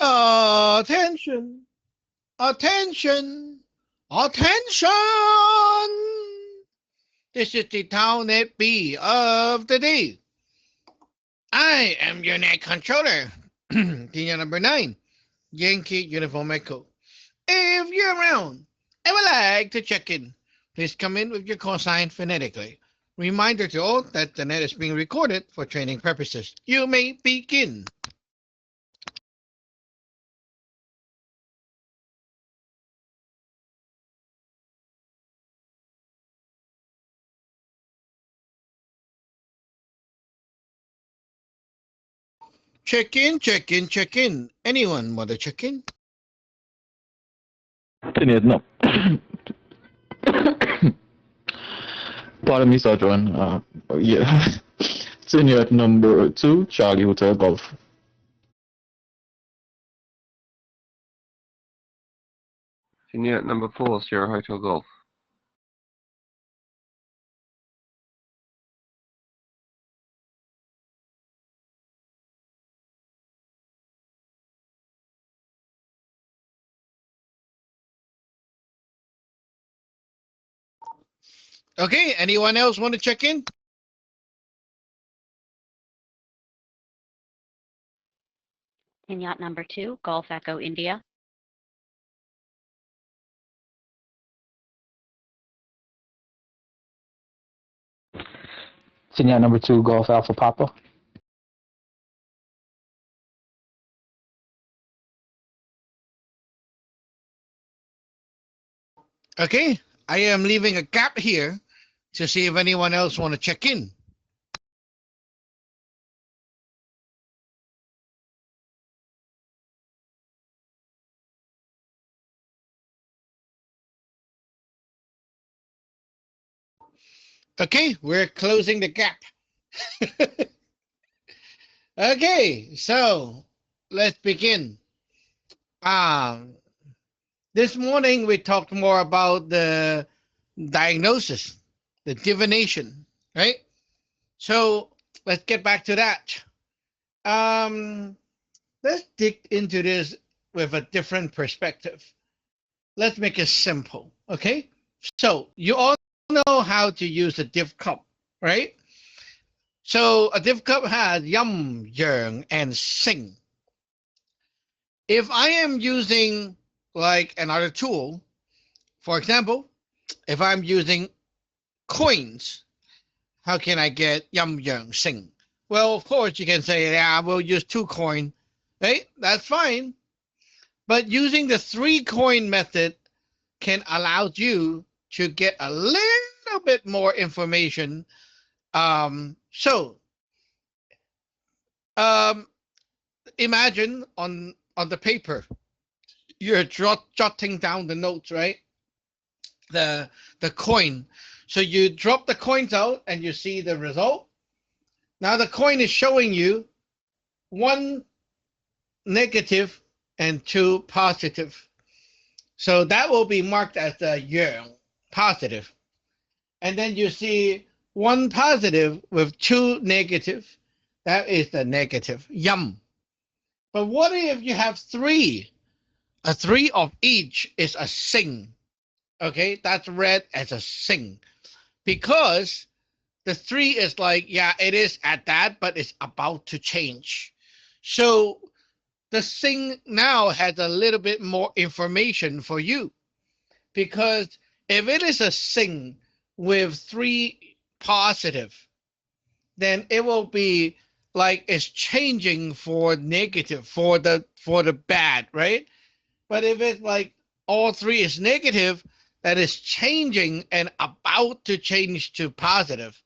Attention, attention, attention! This is the Townnet B of the day. I am your net controller, Tina number 9, Yankee Uniform Echo. If you're around and would like to check in, please come in with your call sign phonetically. Reminder to all that the net is being recorded for training purposes. You may begin. Check in, check in, check in. Anyone want to check in? No. Pardon me, Sergeant. Yeah. Senior number 2, Charlie Hotel Golf. Senior number 4, Sierra Hotel Golf. Okay, anyone else want to check in? Yacht number 2, Golf Echo India. Yacht number 2, Golf Alpha Papa. Okay, I am leaving a gap here to see if anyone else want to check in. Okay, we're closing the gap. Okay, so let's begin. This morning we talked more about the diagnosis, the divination, right? So let's get back to that. Let's dig into this with a different perspective. Let's make it simple, okay? So you all know how to use a div cup, right? So a div cup has yum, yang, and sing. If I am using like another tool, for example, if I'm using coins, how can I get yum, yang, sing? Well, of course, you can say, yeah, we'll use 2 coin, right? That's fine. But using the 3 coin method can allow you to get a little bit more information. Imagine on the paper, you're jotting down the notes, right? The coin. So you drop the coins out and you see the result. Now the coin is showing you 1 negative and 2 positive. So that will be marked as the yang, positive. And then you see 1 positive with 2 negative. That is the negative, yum. But what if you have 3? A 3 of each is a sing. Okay, that's read as a sing. Because the 3 is like, yeah, it is at that, but it's about to change. So the sing now has a little bit more information for you. Because if it is a sing with 3 positive, then it will be like it's changing for negative, for the bad, right? But if it's like all 3 is negative, that is changing and about to change to positive.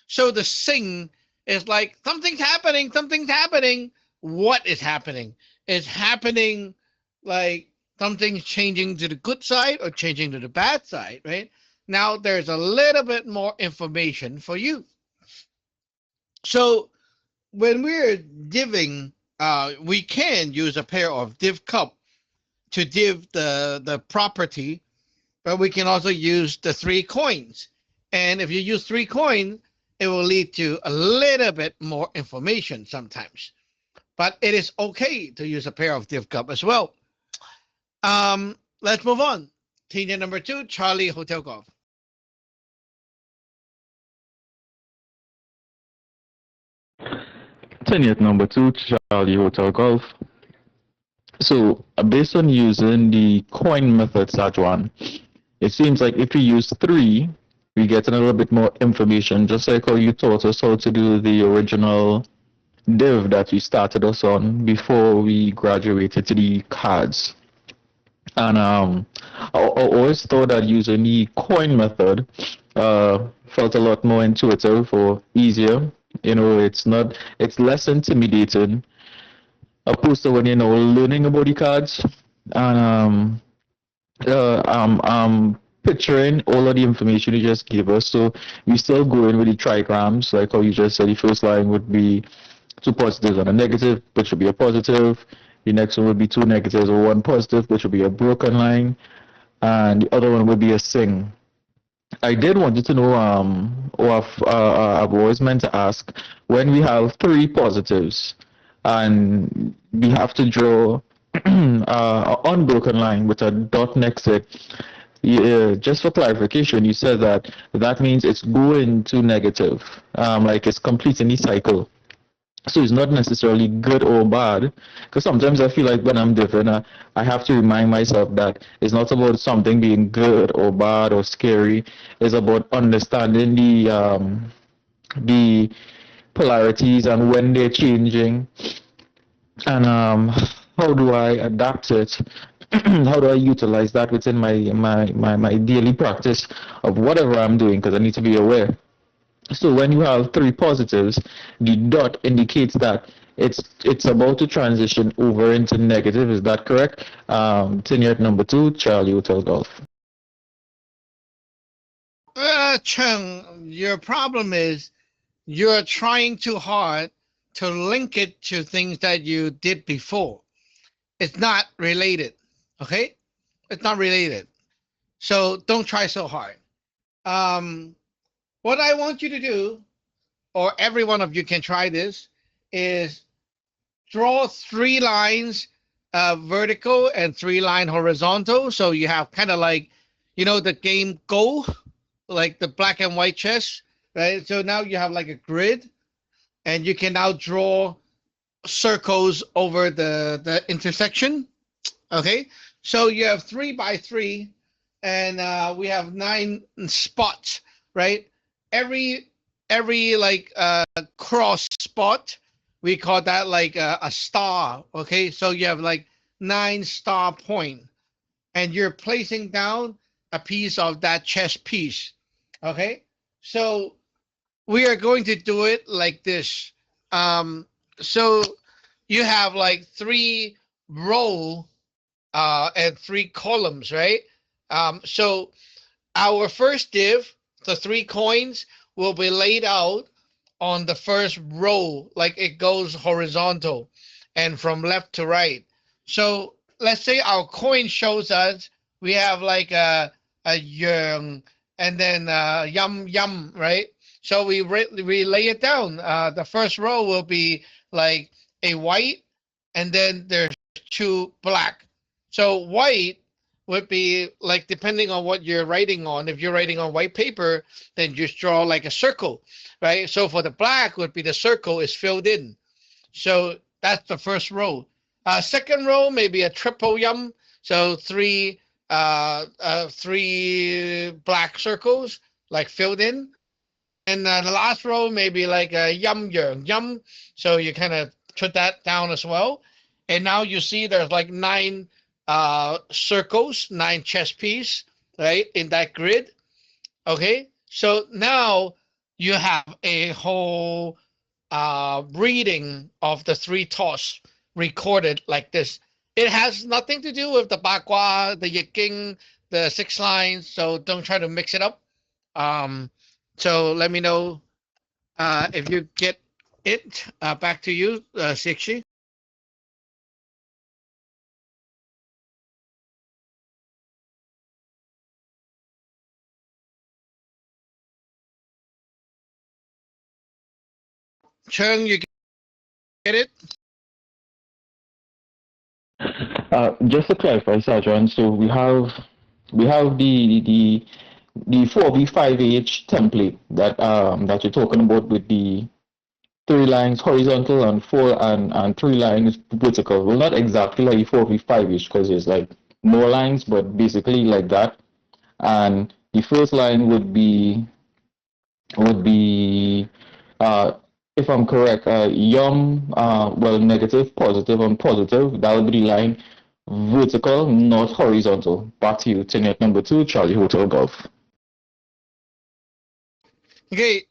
So the sing is like, something's happening, something's happening. What is happening? It's happening like something's changing to the good side or changing to the bad side, right? Now there's a little bit more information for you. So when we're diving, we can use a pair of div cup to div the property, but we can also use the 3 coins. And if you use 3 coins, it will lead to a little bit more information sometimes. but it is okay to use a pair of div cup as well. Let's move on. Team number 2, Charlie Hotel Golf. Tenured number 2, Charlie Hotel Golf. So, based on using the coin method, Sajuan, it seems like if we use 3, we get a little bit more information, just like how you taught us how to do the original div that you started us on before we graduated to the cards. And I always thought that using the coin method felt a lot more intuitive or easier. It's less intimidating opposed to when learning about the cards. And I'm picturing all of the information you just gave us. So we still go in with the trigrams, like how you just said. The first line would be 2 positives and a negative, which would be a positive. The next one would be 2 negatives or 1 positive, which would be a broken line, and the other one would be a sing. I did want you to know, or I've always meant to ask, when we have 3 positives and we have to draw an unbroken line with a dot next to it, just for clarification, you said that means it's going to negative, like it's completing the cycle. So it's not necessarily good or bad, because sometimes I feel like when I'm different, I have to remind myself that it's not about something being good or bad or scary. It's about understanding the polarities and when they're changing, and how do I adapt it? How do I utilize that within my daily practice of whatever I'm doing? Because I need to be aware. So when you have 3 positives, the dot indicates that it's about to transition over into negative. Is that correct? Tenured number 2, Charlie Hotel Golf. Chung, your problem is you're trying too hard to link it to things that you did before. It's not related. Okay? It's not related. So don't try so hard. What I want you to do, or every one of you can try this, is draw 3 lines vertical and 3 line horizontal. So you have kind of like, the game Go, like the black and white chess, right? So now you have like a grid, and you can now draw circles over the intersection. Okay, so you have 3 by 3, and we have 9 spots, right? Every like cross spot, we call that like a star. Okay, so you have like 9 star point, and you're placing down a piece of that chess piece. Okay, so we are going to do it like this. So you have like 3 row and 3 columns, right? So our first div, the 3 coins, will be laid out on the first row, like it goes horizontal and from left to right. So let's say our coin shows us we have like a yang and then yum yum, right? So we lay it down. The first row will be like a white, and then there's 2 black. So white would be like, depending on what you're writing on. If you're writing on white paper, then just draw like a circle, right? So for the black would be the circle is filled in. So that's the first row. Second row, maybe a triple yum. So 3 black circles like filled in. And the last row, maybe like a yum yang yum. So you kind of put that down as well. And now you see there's like 9 circles, 9 chess pieces, right, in that grid. Okay, so now you have a whole reading of the 3 toss recorded like this. It has nothing to do with the bakwa, the yiking, the 6 lines, so don't try to mix it up. So let me know if you get it. Back to you, Sixi. Chung, you get it? Just to clarify, Sergeant, so we have the 4v5H template that you're talking about with the three lines horizontal and and three lines vertical. Well, not exactly like 4v5H because there's like more lines, but basically like that. And the first line would be uh if I'm correct, yum, well, negative, positive, and positive. That would be the line vertical, not horizontal. Back to you, tenet number 2, Charlie Hotel Golf. Okay.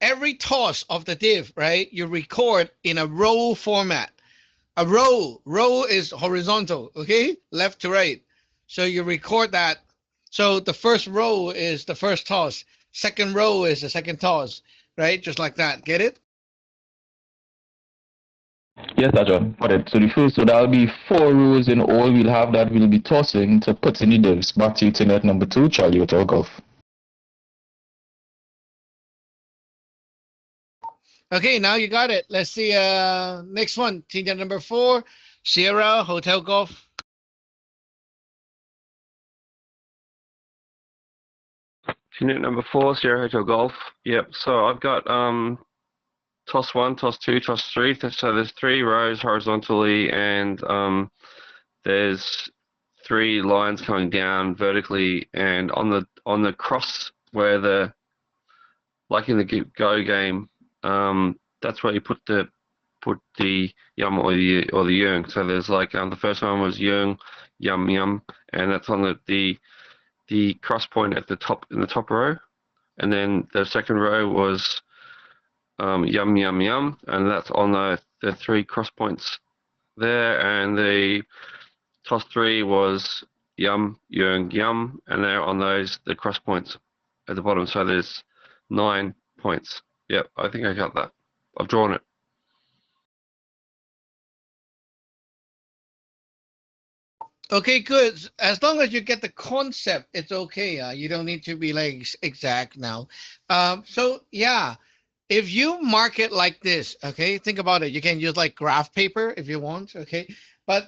Every toss of the div, right? You record in a row format. A row is horizontal, okay? Left to right. So you record that. So the first row is the first toss. Second row is the second toss, right? Just like that. Get it? Yes, Sergeant. Got it. So that'll be 4 rows in all. We'll have that. We'll be tossing to put in the divs. Back to you, tenet number 2, Charlie Hotel Golf. Okay, now you got it. Let's see. Next one. Team number 4, Sierra Hotel Golf. Unit number 4, Sierra Hotel Golf. Yep. So I've got toss 1, toss 2, toss 3. So there's 3 rows horizontally, and there's 3 lines coming down vertically, and on the cross where like in the Go game, that's where you put the yum or the yung. So there's like the first one was yung, yum, and that's on the cross point at the top in the top row, and then the second row was yum, and that's on the 3 cross points there, and the toss 3 was yum, yum, and they're on the cross points at the bottom. So there's 9 points. Yep, I think I got that. I've drawn it. Okay, good. As long as you get the concept, it's okay. You don't need to be like exact now. So yeah, if you mark it like this, okay, think about it. You can use like graph paper if you want, okay. But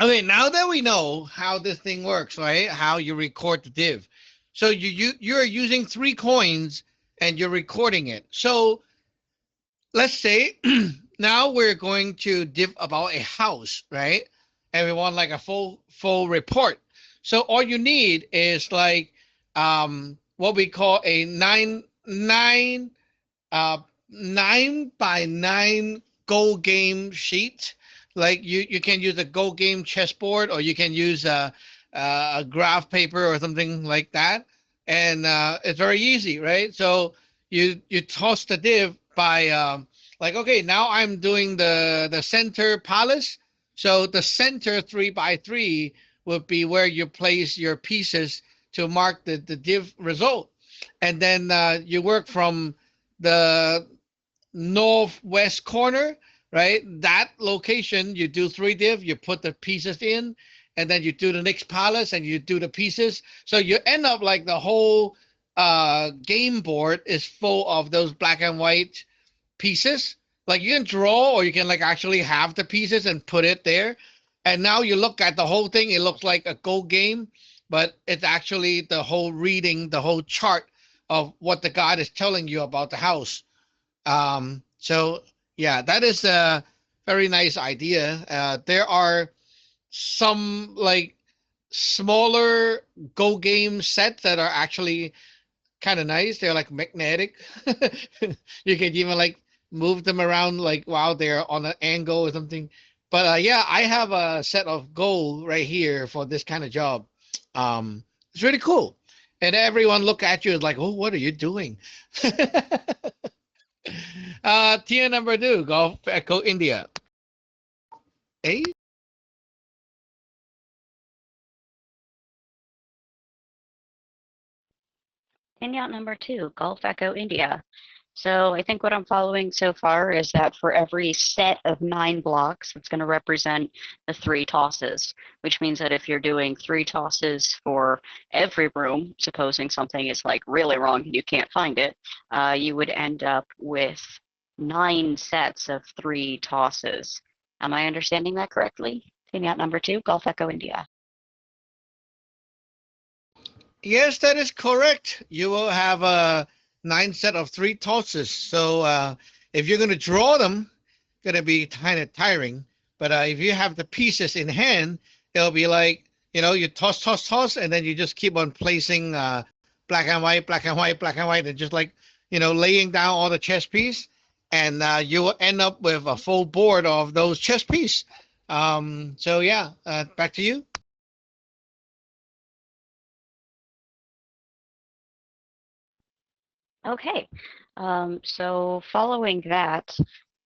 okay, now that we know how this thing works, right? How you record the div. So you're using 3 coins and you're recording it. So let's say now we're going to div about a house, right? And we want like a full report. So all you need is like what we call a 9 by 9 Go game sheet. Like you can use a Go game chessboard, or you can use a graph paper or something like that, and it's very easy, right? So you toss the div by like, okay, now I'm doing the center palace. So the center 3 by 3 would be where you place your pieces to mark the div result. And then you work from the northwest corner, right? That location, you do 3 div, you put the pieces in, and then you do the next palace and you do the pieces. So you end up like the whole game board is full of those black and white pieces. Like you can draw, or you can like actually have the pieces and put it there. And now you look at the whole thing, it looks like a Go game, but it's actually the whole reading, the whole chart of what the god is telling you about the house. So yeah, that is a very nice idea. There are some like smaller Go game sets that are actually kind of nice. They're like magnetic. You can even like move them around like while they're on an angle or something. But yeah, I have a set of Go right here for this kind of job. It's really cool. And everyone look at you is like, oh, what are you doing? Tier number 2, Golf Echo India. Eh? Yacht number 2, Golf Echo India. So I think what I'm following so far is that for every set of 9 blocks, it's going to represent the 3 tosses, which means that if you're doing 3 tosses for every room, supposing something is like really wrong and you can't find it, you would end up with 9 sets of 3 tosses. Am I understanding that correctly? Team out number 2, Golf Echo India. Yes, that is correct. You will have a 9 set of 3 tosses. So if you're going to draw them, going to be kind of tiring. But if you have the pieces in hand, it'll be like, you toss, toss, toss, and then you just keep on placing black and white, black and white, black and white, and just like, laying down all the chess piece. And you will end up with a full board of those chess piece. So yeah, back to you. Okay, so following that,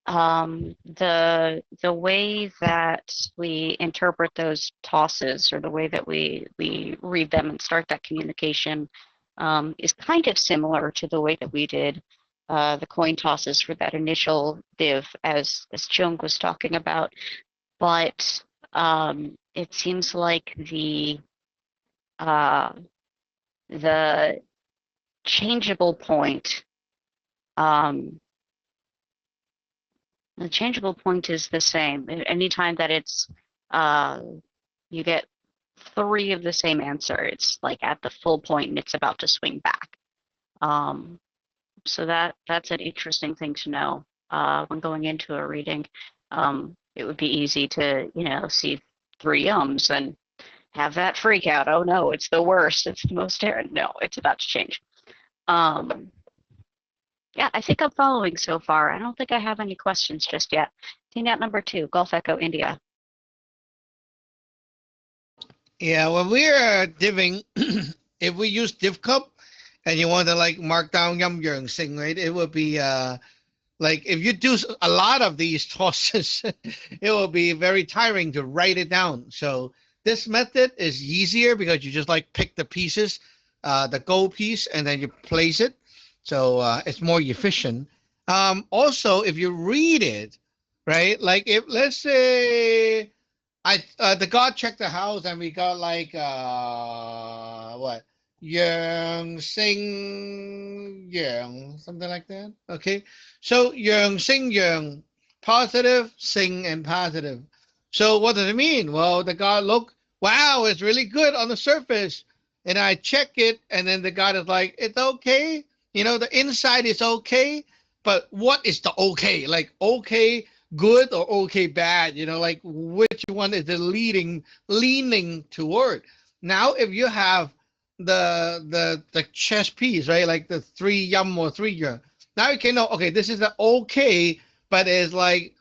the way that we interpret those tosses, or the way that we read them and start that communication, is kind of similar to the way that we did the coin tosses for that initial div, as Chung was talking about. But it seems like the changeable point. The changeable point is the same. Anytime that it's you get 3 of the same answer, it's like at the full point and it's about to swing back. So that's an interesting thing to know when going into a reading. It would be easy to see 3 yums and have that freak out. Oh no, it's the worst. It's the most terrible. No, it's about to change. Yeah, I think I'm following so far. I don't think I have any questions just yet. Team out number 2, Golf Echo India. Yeah, when we're diving, if we use div cup and you want to like mark down Yum Yang Sing, right? It would be like if you do a lot of these tosses, it will be very tiring to write it down. So this method is easier because you just like pick the pieces, the gold piece, and then you place it. So it's more efficient. Also, if you read it, right? Like if let's say the god checked the house and we got like what? Yang Sing Yang, something like that. Okay. So Yang Sing Yang, positive, Sing and positive. So what does it mean? Well, the god look, wow, it's really good on the surface. And I check it, and then the god is like, it's okay. The inside is okay, but what is the okay? Like okay, good or okay, bad? Like which one is the leaning toward? Now, if you have the chess piece, right? Like the 3 yum or 3 yum. Now you can know, okay, this is the okay, but it's like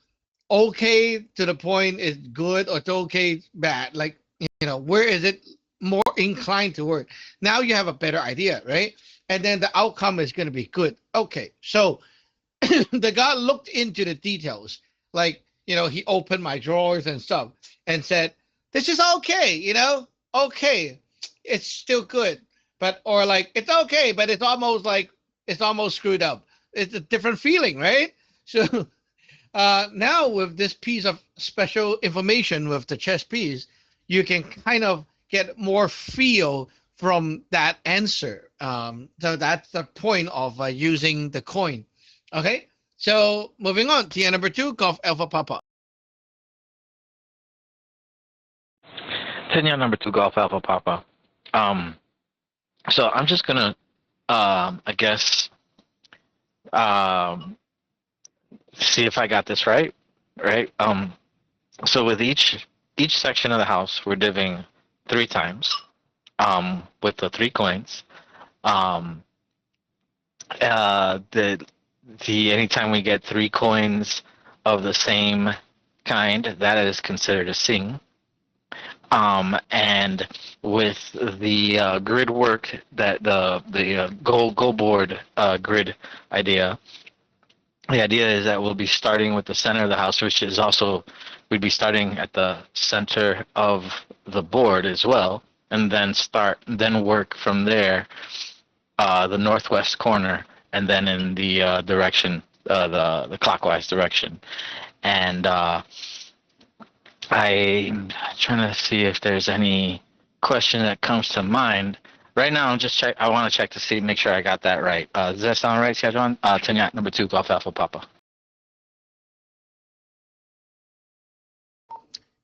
okay to the point is good, or it's okay bad. Like, where is it more inclined toward? Now you have a better idea, right? And then the outcome is going to be good. Okay, so the guy looked into the details. Like, he opened my drawers and stuff and said, this is okay, okay, it's still good. But, or like, it's okay, but it's almost screwed up. It's a different feeling, right? So now with this piece of special information with the chess piece, you can kind of get more feel from that answer. So that's the point of using the coin. Okay, so moving on, TN number 2, Golf Alpha Papa. Tenure number 2, Golf Alpha Papa. So I'm just gonna, I guess, see if I got this right. Right. So with each section of the house, we're divvying 3 times. With the 3 coins. The anytime we get 3 coins of the same kind, that is considered a sing. And with the grid work, that the goal board grid idea, the idea is that we'll be starting with the center of the house, which is also, we'd be starting at the center of the board as well, and then work from there, the northwest corner, and then in the direction, the clockwise direction. And I'm trying to see if there's any question that comes to mind. Right now, I want to check to see, make sure I got that right. Does that sound right, Xiajuan? Tenyak number 2, Golf Alpha Papa.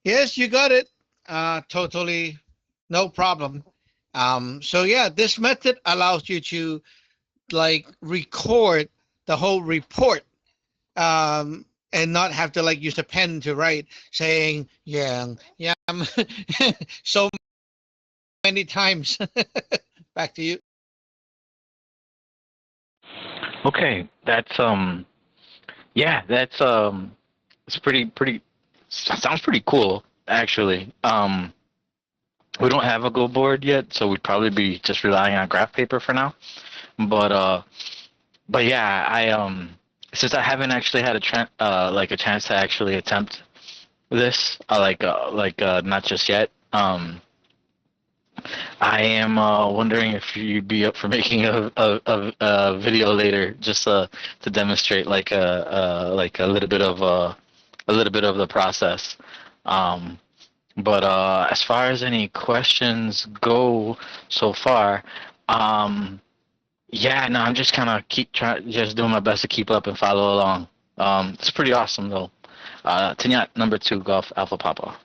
Yes, you got it. Totally no problem. So yeah, this method allows you to like record the whole report, and not have to like use a pen to write saying yeah so many times. Back to you. Okay, that's it's pretty sounds pretty cool actually. We don't have a Go board yet, so we'd probably be just relying on graph paper for now. But yeah, I since I haven't actually had like a chance to actually attempt this, not just yet. I am wondering if you'd be up for making a video later, just to demonstrate like a little bit of the process. But as far as any questions go so far, yeah, no, I'm just kind of just doing my best to keep up and follow along. It's pretty awesome though. Tanyat, number 2, Golf Alpha Papa.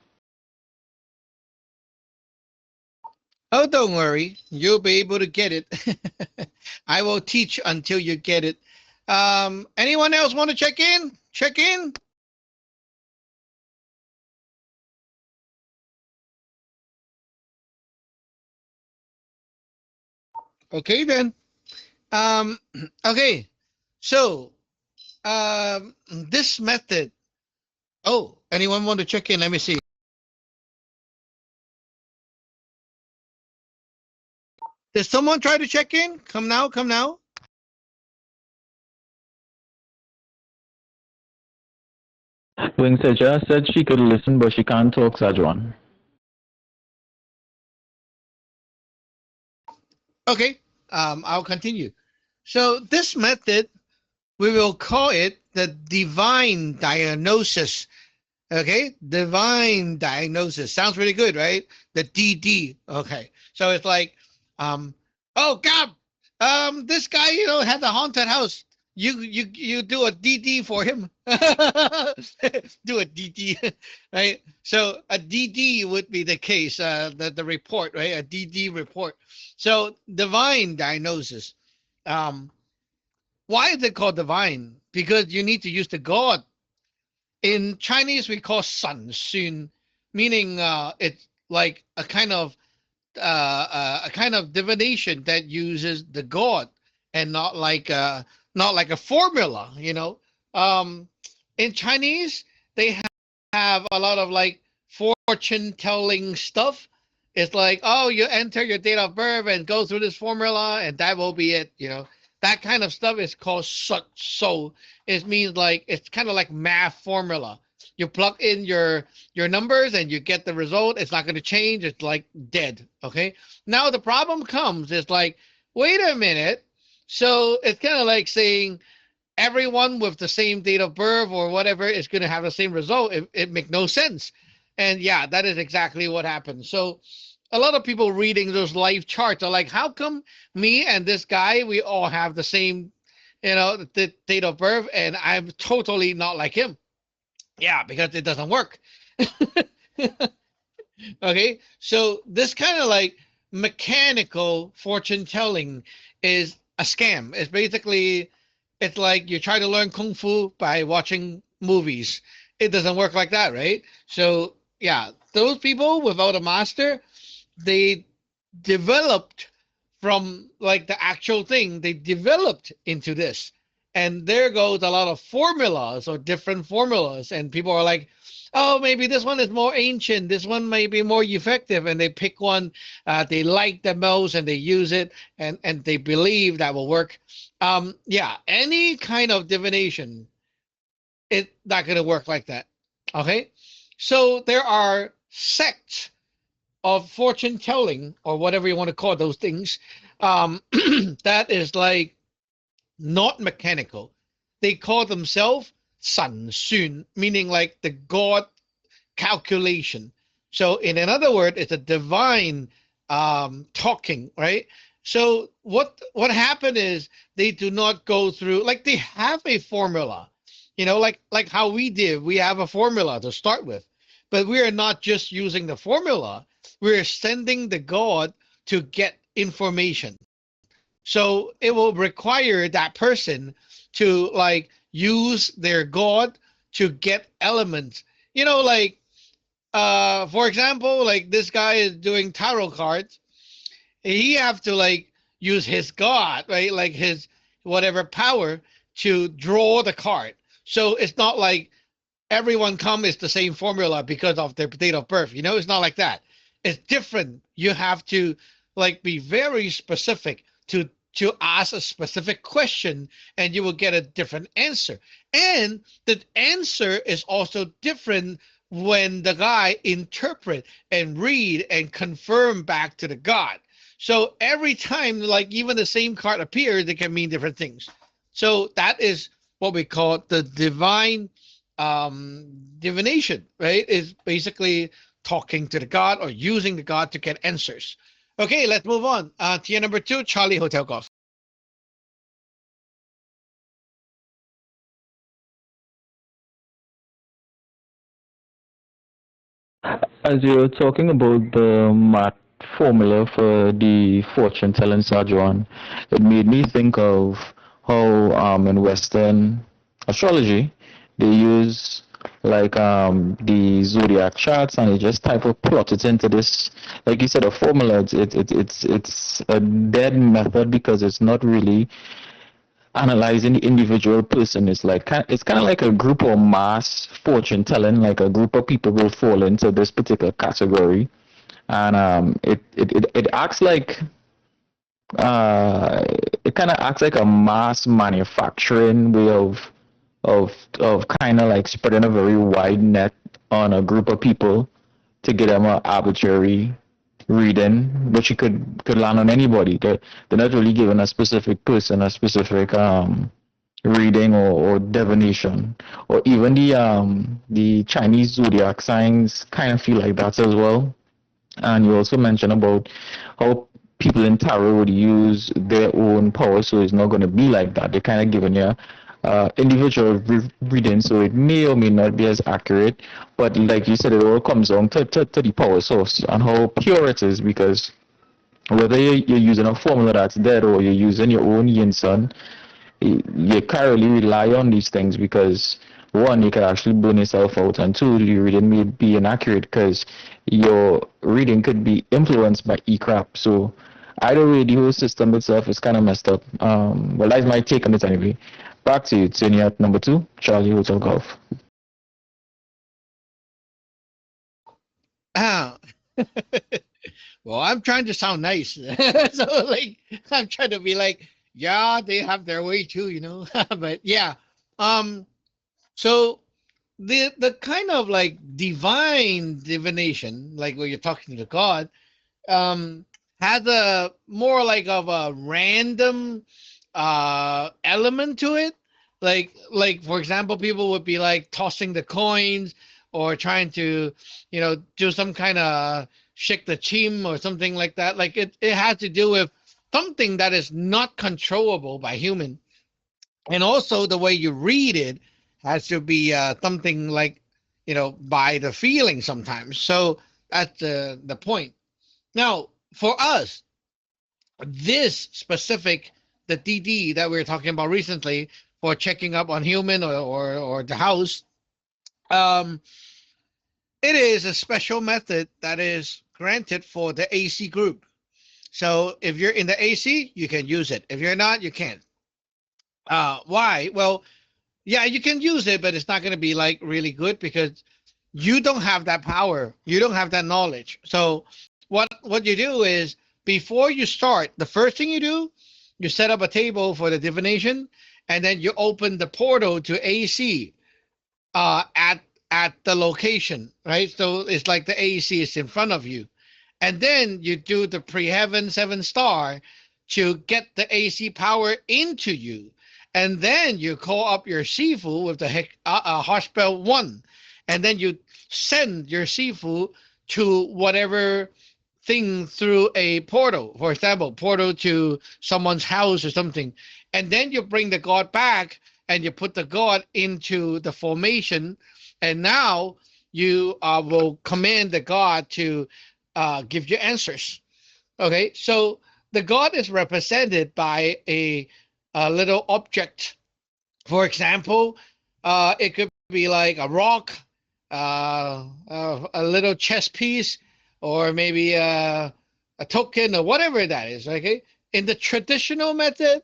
Oh, don't worry, you'll be able to get it. I will teach until you get it. Anyone else want to check in? Check in. Okay then. Okay. So, this method. Oh, anyone want to check in? Let me see. Did someone try to check in? Come now, come now. Wing Seja said she could listen, but she can't talk, Sajuan. Okay, I'll continue. So this method, we will call it the divine diagnosis. Okay, divine diagnosis. Sounds really good, right? The DD. Okay, so it's like, oh God, this guy, had the haunted house. You do a DD for him. Do a DD, right? So a DD would be the case, the report, right? A DD report. So divine diagnosis. Why is it called divine? Because you need to use the God. In Chinese, we call San Xun, meaning it's like a kind of divination that uses the God and not like a formula. In Chinese, they have a lot of like fortune telling stuff. It's like, oh, you enter your date of birth and go through this formula, and that will be it. That kind of stuff is called so. It means like it's kind of like math formula. You plug in your numbers and you get the result. It's not going to change. It's like dead. Okay. Now the problem comes. It's like, wait a minute. So it's kind of like saying everyone with the same date of birth or whatever is going to have the same result. It makes no sense. And yeah, that is exactly what happened. So a lot of people reading those life charts are like, how come me and this guy, we all have the same, the date of birth, and I'm totally not like him? Yeah, because it doesn't work. Okay, so this kind of like mechanical fortune telling is a scam. It's like you try to learn kung fu by watching movies. It doesn't work like that, right? So yeah, those people without a master, they developed from like the actual thing, they developed into this. And there goes a lot of formulas or different formulas. And people are like, oh, maybe this one is more ancient. This one may be more effective. And they pick one they like the most and they use it and they believe that will work. Yeah, any kind of divination, it's not going to work like that. Okay. So there are sects of fortune telling or whatever you want to call those things, that is like not mechanical. They call themselves San Xun, meaning like the God calculation. So in another word, it's a divine talking, right? So what happened is they do not go through, like they have a formula, like how we did. We have a formula to start with, but we are not just using the formula. We're sending the god to get information. So it will require that person to like use their god to get elements. Like for example, like this guy is doing tarot cards. He have to like use his god, right? Like his whatever power to draw the card. So it's not like everyone come is the same formula because of their date of birth. It's not like that. It's different. You have to like be very specific to ask a specific question, and you will get a different answer. And the answer is also different when the guy interpret and read and confirm back to the god. So every time, like even the same card appears, it can mean different things. So that is what we call the divine divination, right? Is basically talking to the god or using the god to get answers. Okay, let's move on. Tier number 2, Charlie Hotel Golf. As you're talking about the math formula for the fortune telling Sajuan, it made me think of how in Western astrology they use like the zodiac charts, and they just type of plot it into this, like you said, a formula. It's a dead method because it's not really analyzing the individual person. It's kind of like a group or mass fortune telling. Like a group of people will fall into this particular category, and it acts like it kind of acts like a mass manufacturing way of kind of like spreading a very wide net on a group of people to get them an arbitrary reading, which you could land on anybody. They're not really giving a specific person a specific reading or divination. Or even the Chinese zodiac signs kind of feel like that as well. And you also mentioned about how people in tarot would use their own power, so it's not going to be like that. They're kind of giving you individual reading, so it may or may not be as accurate. But like you said, it all comes down to the power source and how pure it is, because whether you're using a formula that's dead or you're using your own yin sun, you can't really rely on these things, because one, you can actually burn yourself out, and two, your reading may be inaccurate because your reading could be influenced by e-crap. So either way, the whole system itself is kind of messed up. Well, that's my take on it anyway. Back to you, Tiny number 2, Charlie Hotel Golf. Well, I'm trying to sound nice. So like I'm trying to be like, yeah, they have their way too. But yeah. So the kind of like divine divination, like when you're talking to God, has a more like of a random element to it. Like for example, people would be like tossing the coins or trying to, do some kind of shake the chim or something like that. Like it has to do with something that is not controllable by human. And also the way you read it has to be something like, by the feeling sometimes. So that's the point. Now, for us, this specific, the DD that we were talking about recently for checking up on human or the house, it is a special method that is granted for the AC group. So if you're in the AC, you can use it. If you're not, you can't. Why? Well, yeah, you can use it, but it's not going to be like really good because you don't have that power. You don't have that knowledge. So what you do is, before you start, the first thing you do, you set up a table for the divination, and then you open the portal to AC at the location, right? So it's like the AC is in front of you. And then you do the pre-heaven 7-star to get the AC power into you. And then you call up your Sifu with the Hospel 1. And then you send your Sifu to whatever thing through a portal, for example, portal to someone's house or something. And then you bring the god back and you put the god into the formation. And now you will command the god to give you answers. Okay, so the god is represented by a little object. For example, it could be like a rock, a little chess piece, or maybe a token or whatever that is. Okay, in the traditional method,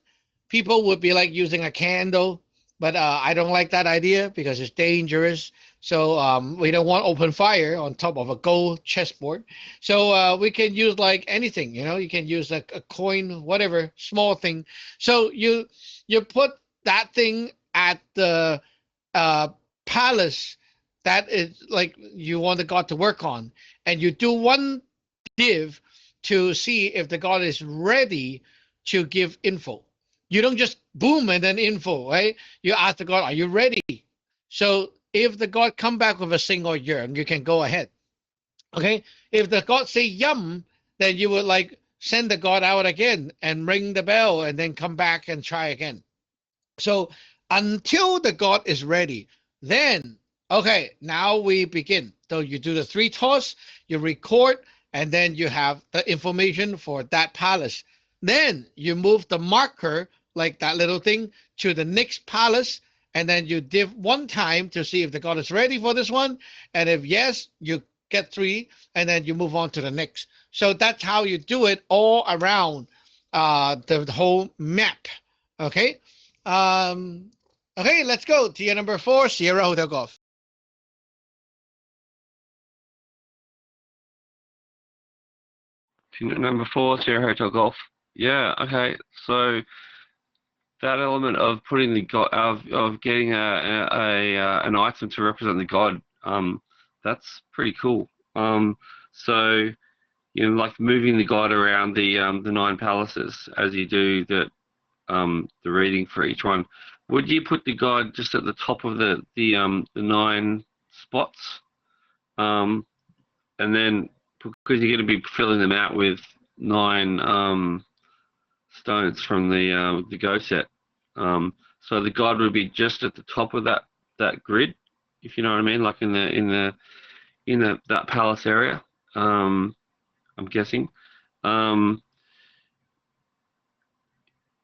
people would be like using a candle, but I don't like that idea because it's dangerous. So we don't want open fire on top of a gold chessboard. So we can use like anything, you can use a coin, whatever, small thing. So you put that thing at the palace that is like you want the god to work on, and you do one div to see if the god is ready to give info. You don't just boom and then info, right? You ask the god, are you ready? So if the god come back with a sing or yearn, you can go ahead. Okay. If the god say yum, then you would like send the god out again and ring the bell and then come back and try again. So until the god is ready, then okay, now we begin. So you do the 3 toss, you record, and then you have the information for that palace. Then you move the marker, like that little thing, to the next palace, and then you div 1 time to see if the god is ready for this one. And if yes, you get 3, and then you move on to the next. So that's how you do it all around the whole map. Okay. Okay, let's go to your number 4, Sierra Hotel Golf. Number 4, Sierra Hotel Golf. Yeah, okay. So that element of putting the god of getting an item to represent the god, that's pretty cool. So like moving the god around the 9 palaces as you do the reading for each one. Would you put the god just at the top of the 9 spots, and then because you're going to be filling them out with 9 stones from the go set, so the god would be just at the top of that grid, if you know what I mean, like in that palace area. I'm guessing.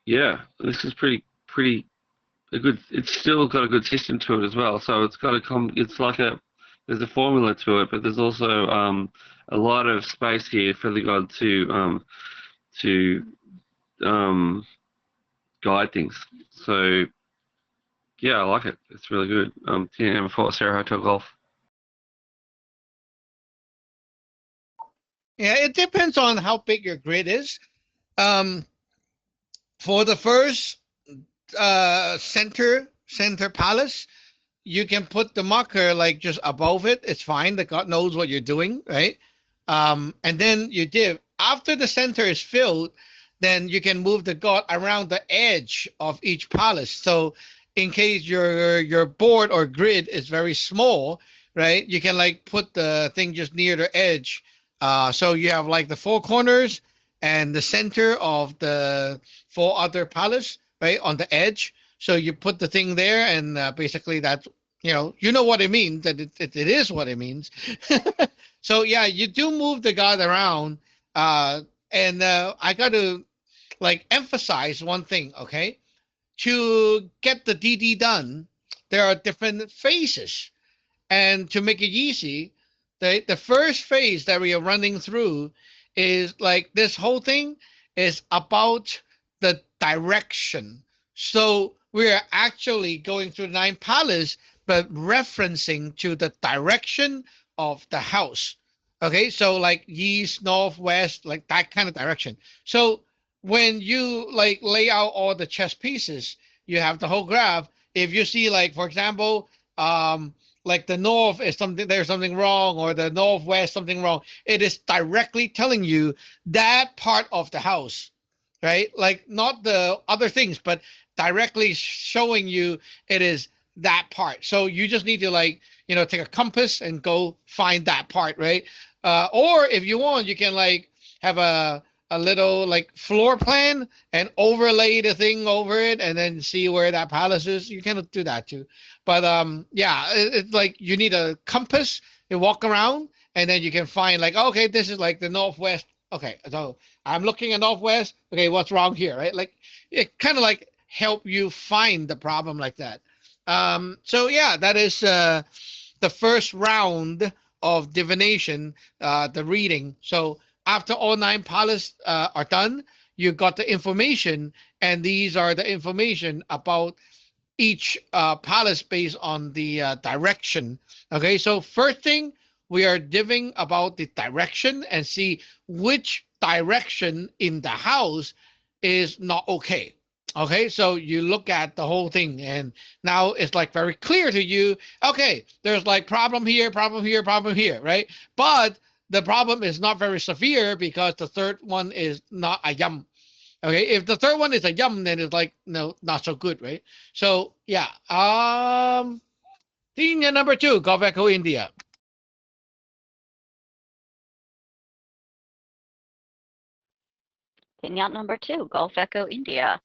Yeah, this is pretty a good. It's still got a good system to it as well. So it's got it's like there's a formula to it, but there's also a lot of space here for the god to guide things. So yeah, I like it. It's really good. Number 4, Sierra Hotel Golf. Yeah, it depends on how big your grid is. For the first center palace, you can put the marker like just above it. It's fine. The god knows what you're doing, right? And then you div. After the center is filled, then you can move the god around the edge of each palace. So in case your board or grid is very small, right, you can like put the thing just near the edge. So you have like the 4 corners and the center of the 4 other palace, right, on the edge. So you put the thing there, and basically that's, you know what it means, that it is what it means. So yeah, you do move the god around, and I got to like emphasize one thing, okay? To get the DD done, there are different phases, and to make it easy, the first phase that we are running through is like this whole thing is about the direction. So we are actually going through the 9 palaces, but referencing to the direction of the house. Okay, so like east, north, west, like that kind of direction. So when you like lay out all the chess pieces, you have the whole graph. If you see like, for example, like the north is there's something wrong, or the northwest something wrong, it is directly telling you that part of the house, right? Like not the other things, but directly showing you it is that part. So you just need to like, take a compass and go find that part, right? Or if you want, you can like have a a little like floor plan and overlay the thing over it and then see where that palace is, you cannot do that too. But yeah, it's like you need a compass and walk around, and then you can find like, okay, this is like the northwest. Okay, so I'm looking at northwest. Okay, what's wrong here, right? Like it kind of like help you find the problem like that. So yeah, that is the first round of divination, the reading. So after all 9 palaces are done, you got the information, and these are the information about each palace based on the direction. Okay, so first thing, we are diving about the direction and see which direction in the house is not okay. Okay, so you look at the whole thing, and now it's like very clear to you. Okay, there's like problem here, problem here, problem here, right? But the problem is not very severe because the third one is not a yum. Okay, if the third one is a yum, then it's like no, not so good, right? So yeah, senior number 2, Gulf Echo India. Yacht number 2, Gulf Echo India.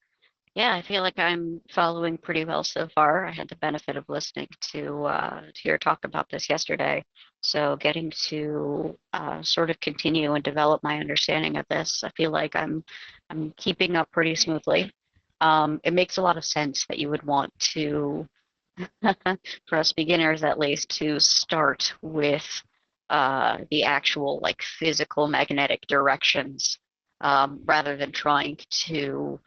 Yeah, I feel like I'm following pretty well so far. I had the benefit of listening to your talk about this yesterday, so getting to sort of continue and develop my understanding of this, I feel like I'm keeping up pretty smoothly. It makes a lot of sense that you would want to, for us beginners at least, to start with the actual like physical magnetic directions rather than trying to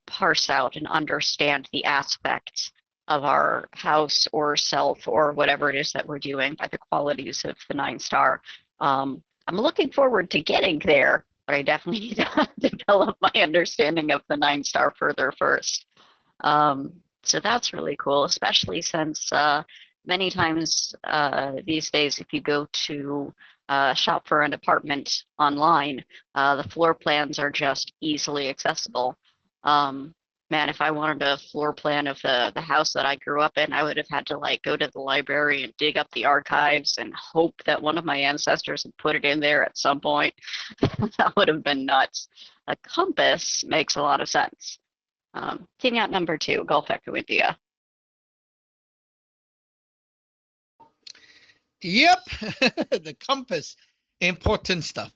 parse out and understand the aspects of our house or self or whatever it is that we're doing by the qualities of the 9-star. I'm looking forward to getting there, but I definitely need to develop my understanding of the 9-star further first. So that's really cool, especially since many times these days, if you go to shop for an apartment online, the floor plans are just easily accessible. Man, if I wanted a floor plan of the house that I grew up in, I would have had to like go to the library and dig up the archives and hope that one of my ancestors had put it in there at some point. That would have been nuts. A compass makes a lot of sense. Team out number 2, Gulf Echo India. Yep, the compass, important stuff.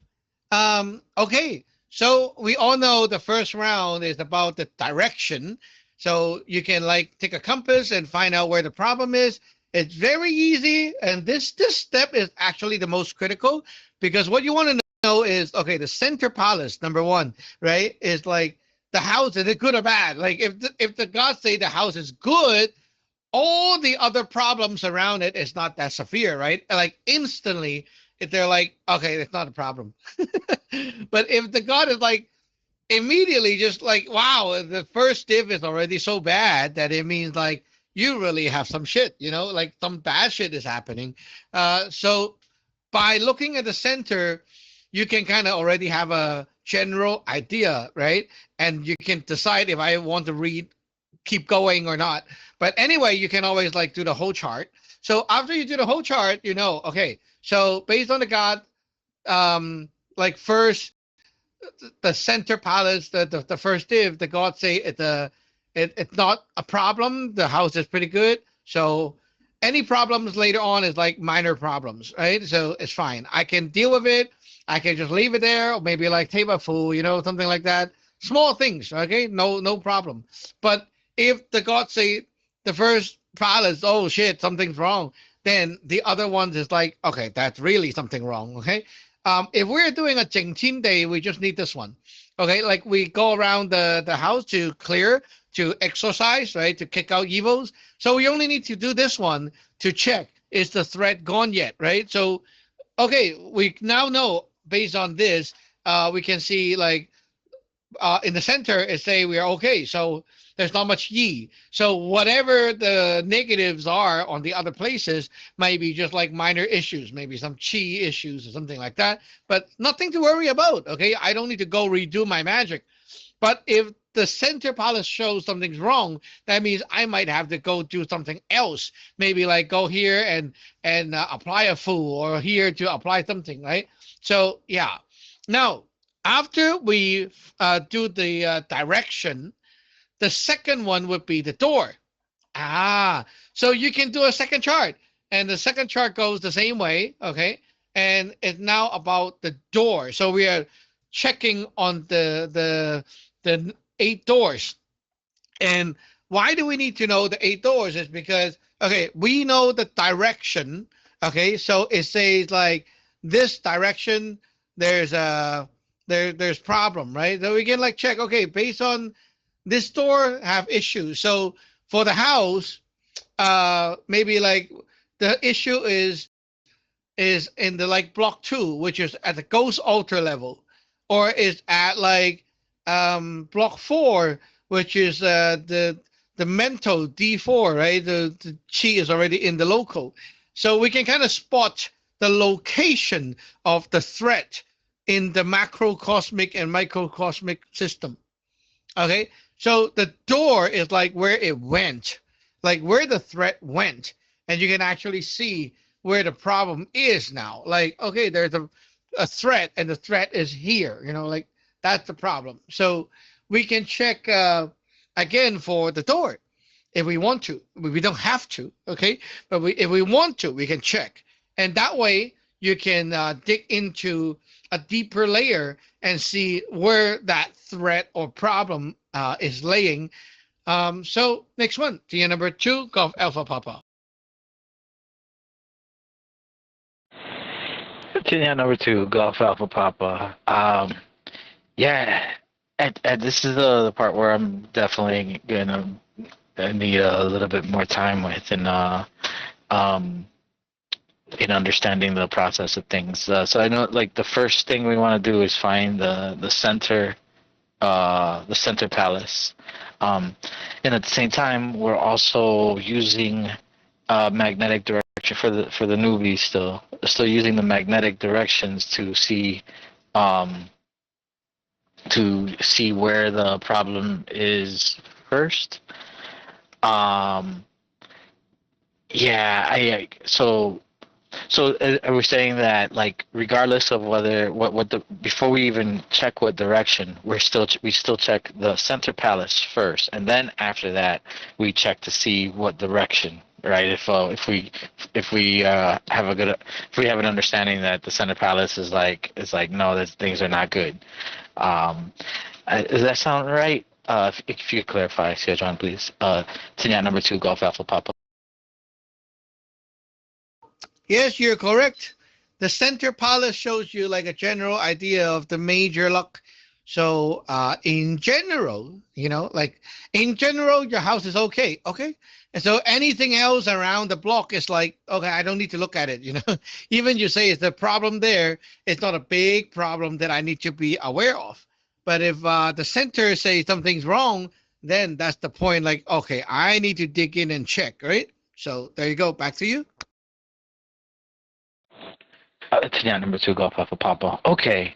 Okay, so we all know the first round is about the direction. So you can like take a compass and find out where the problem is. It's very easy, and this step is actually the most critical, because what you want to know is, okay, the center palace, number 1, right, is like the house, is it good or bad? Like if the gods say the house is good, all the other problems around it is not that severe, right? Like instantly, if they're like, okay, it's not a problem. But if the god is like immediately just like, wow, the first div is already so bad that it means like you really have some shit, like some bad shit is happening. So by looking at the center, you can kind of already have a general idea, right? And you can decide if I want to keep going or not. But anyway, you can always like do the whole chart. So after you do the whole chart, okay, so based on the god, like first the center palace, the first div, the gods say it's not a problem. The house is pretty good. So any problems later on is like minor problems, right? So it's fine. I can deal with it. I can just leave it there, or maybe like take a fool, something like that. Small things, okay? No problem. But if the gods say the first palace, oh shit, something's wrong, then the other ones is like, okay, that's really something wrong, okay? If we're doing a Jingqin day, we just need this one, okay? Like we go around the house to clear, to exorcise, right? To kick out evils. So we only need to do this one to check, is the threat gone yet, right? So, okay, we now know based on this, we can see like in the center is say we are okay. So there's not much yi. So whatever the negatives are on the other places might be just like minor issues, maybe some chi issues or something like that, but nothing to worry about. Okay, I don't need to go redo my magic. But if the center palace shows something's wrong, that means I might have to go do something else. Maybe like go here and apply a fool, or here to apply something, right? So yeah. Now, After we do the direction, the second one would be the door. So you can do a second chart, and the second chart goes the same way, okay? And it's now about the door. So we are checking on the 8 doors. And why do we need to know the 8 doors? Is because, okay, we know the direction, okay? So it says like this direction, there's there's problem, right? So we can like check, okay, based on this door have issues. So for the house, maybe like the issue is in the like block 2, which is at the ghost altar level, or is at like block 4, which is the mental D4, right? The chi is already in the local. So we can kind of spot the location of the threat in the macrocosmic and microcosmic system. Okay, so the door is like where it went, like where the threat went, and you can actually see where the problem is now. Like, okay, there's a threat, and the threat is here, like that's the problem. So we can check again for the door if we want to. We don't have to, okay? But if we want to, we can check. And that way you can dig into a deeper layer and see where that threat or problem is laying. So next one, TN number 2, Golf Alpha Papa. TN number 2, Golf Alpha Papa. Yeah, and this is the part where I'm definitely gonna need a little bit more time with in understanding the process of things. So I know like the first thing we want to do is find the center palace. And at the same time, we're also using magnetic direction for the newbies still using the magnetic directions to see where the problem is first. So are we saying that like regardless of whether before we even check what direction, we still check the center palace first, and then after that we check to see what direction, right? If we have an understanding that the center palace is like no, that things are not good. Does that sound right? If you could clarify, Sir John, please. Tinyat number 2, Golf Alpha Papa. Yes, you're correct. The center palace shows you like a general idea of the major luck. So in general, your house is okay. And so anything else around the block is like, okay, I don't need to look at it. Even you say it's the problem there, it's not a big problem that I need to be aware of. But if the center says something's wrong, then that's the point. Like, okay, I need to dig in and check, right? So there you go. Back to you. Tinyat number 2, Golf Alpha Papa. Okay.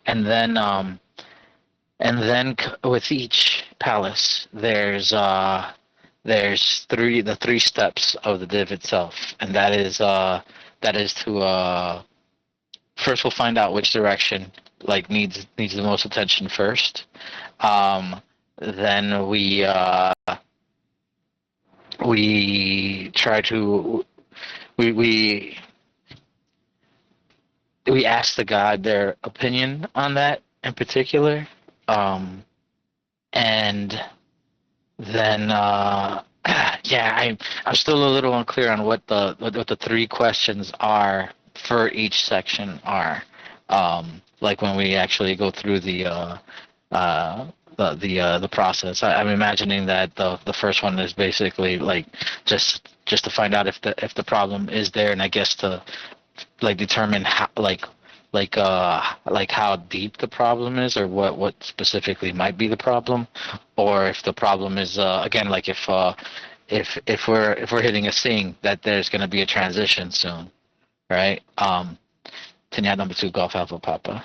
And then with each palace, there's the 3 steps of the div itself, and that is to first we'll find out which direction like needs the most attention first. Then we try to we ask the god their opinion on that in particular, and then I'm still a little unclear on what the 3 questions are for each section are. Like when we actually go through the process, I'm imagining that the first one is basically like just to find out if the problem is there, and I guess to like determine how how deep the problem is, or what specifically might be the problem, or if the problem is again like if we're hitting a scene that there's going to be a transition soon, right? Tinyat number 2, Golf Alpha Papa.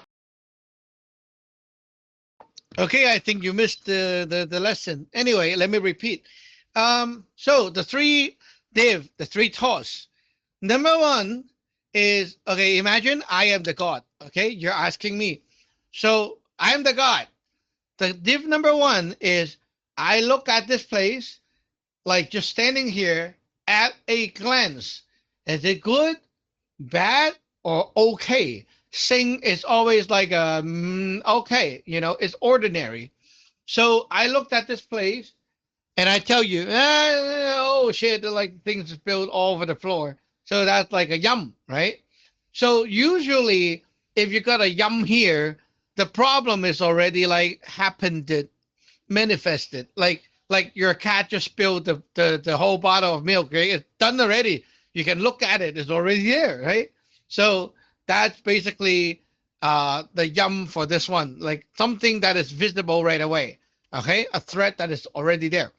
Okay, I think you missed the lesson. Anyway, let me repeat. So the 3 div, the 3 toss. Number 1 is, okay, imagine I am the god. Okay, you're asking me. So I'm the god. The div number one is I look at this place like just standing here at a glance. Is it good, bad, or okay? Sing is always like a okay, it's ordinary. So I looked at this place and I tell you, oh shit, like things spilled all over the floor. So that's like a yum, right? So usually, if you got a yum here, the problem is already like happened, manifested. Like your cat just spilled the whole bottle of milk, right? It's done already. You can look at it; it's already there, right? So that's basically the yum for this one, like something that is visible right away. Okay, a threat that is already there.